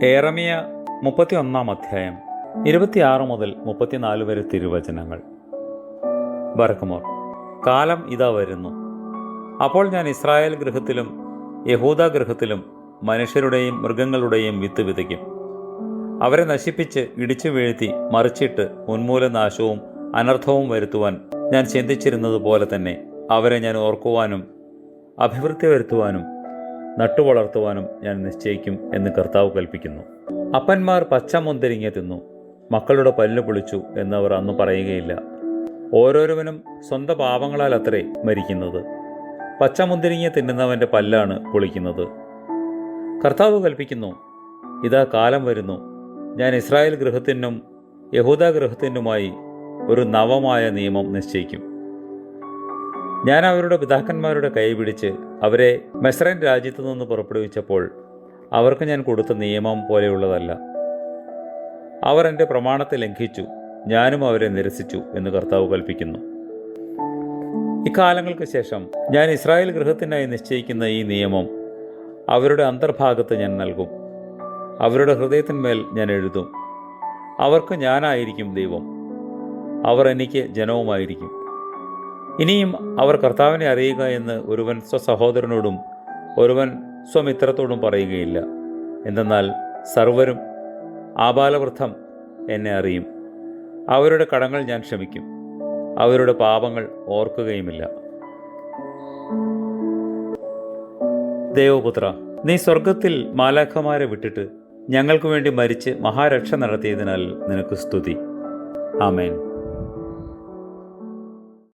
ഏറമിയ 31 അധ്യായം 26 മുതൽ 34 വരെ തിരുവചനങ്ങൾ. ബർക്കുമോർ. കാലം ഇതാ വരുന്നു. അപ്പോൾ ഞാൻ ഇസ്രായേൽ ഗൃഹത്തിലും യഹൂദ ഗൃഹത്തിലും മനുഷ്യരുടെയും മൃഗങ്ങളുടെയും വിത്ത് വിതയ്ക്കും. അവരെ നശിപ്പിച്ച് ഇടിച്ചു വീഴ്ത്തി മറിച്ചിട്ട് ഉന്മൂലനാശവും അനർത്ഥവും വരുത്തുവാൻ ഞാൻ ചിന്തിച്ചിരുന്നത് പോലെ തന്നെ അവരെ ഞാൻ ഓർക്കുവാനും അഭിവൃദ്ധി വരുത്തുവാനും നട്ടുവളർത്തുവാനും ഞാൻ നിശ്ചയിക്കും എന്ന് കർത്താവ് കൽപ്പിക്കുന്നു. അപ്പന്മാർ പച്ചമുന്തിരിങ്ങ തിന്നു, മക്കളുടെ പല്ല് പൊളിച്ചു എന്നവർ അന്ന് പറയുകയില്ല. ഓരോരുവനും സ്വന്തം പാപങ്ങളാൽ അത്രേ മരിക്കുന്നത്. പച്ചമുന്തിരിങ്ങ തിന്നുന്നവൻ്റെ പല്ലാണ് പൊളിക്കുന്നത്. കർത്താവ് കൽപ്പിക്കുന്നു, ഇതാ കാലം വരുന്നു, ഞാൻ ഇസ്രായേൽ ഗൃഹത്തിനും യഹൂദ ഗൃഹത്തിനുമായി ഒരു നവമായ നിയമം നിശ്ചയിക്കും. ഞാൻ അവരുടെ പിതാക്കന്മാരുടെ കൈ പിടിച്ച് അവരെ മിസ്രയീം രാജ്യത്തു നിന്ന് പുറപ്പെടുവിച്ചപ്പോൾ അവർക്ക് ഞാൻ കൊടുത്ത നിയമം പോലെയുള്ളതല്ല. അവർ എൻ്റെ പ്രമാണത്തെ ലംഘിച്ചു, ഞാനും അവരെ നിരസിച്ചു എന്ന് കർത്താവ് കൽപ്പിക്കുന്നു. ഇക്കാലങ്ങൾക്ക് ശേഷം ഞാൻ ഇസ്രായേൽ ഗൃഹത്തിനായി നിശ്ചയിക്കുന്ന ഈ നിയമം അവരുടെ അന്തർഭാഗത്ത് ഞാൻ നൽകും. അവരുടെ ഹൃദയത്തിന്മേൽ ഞാൻ എഴുതും. അവർക്ക് ഞാനായിരിക്കും ദൈവം, അവർ എനിക്ക് ജനവുമായിരിക്കും. ഇനിയും അവർ കർത്താവിനെ അറിയുക എന്ന് ഒരുവൻ സ്വസഹോദരനോടും ഒരുവൻ സ്വമിത്രത്തോടും പറയുകയില്ല. എന്തെന്നാൽ സർവരും ആബാലവൃദ്ധം എന്നെ അറിയും. അവരുടെ കടങ്ങൾ ഞാൻ ക്ഷമിക്കും, അവരുടെ പാപങ്ങൾ ഓർക്കുകയുമില്ല. ദേവപുത്ര, നീ സ്വർഗത്തിൽ മാലാഖമാരെ വിട്ടിട്ട് ഞങ്ങൾക്ക് വേണ്ടി മരിച്ച് മഹാരക്ഷ നടത്തിയതിനാൽ നിനക്ക് സ്തുതി. ആമേൻ.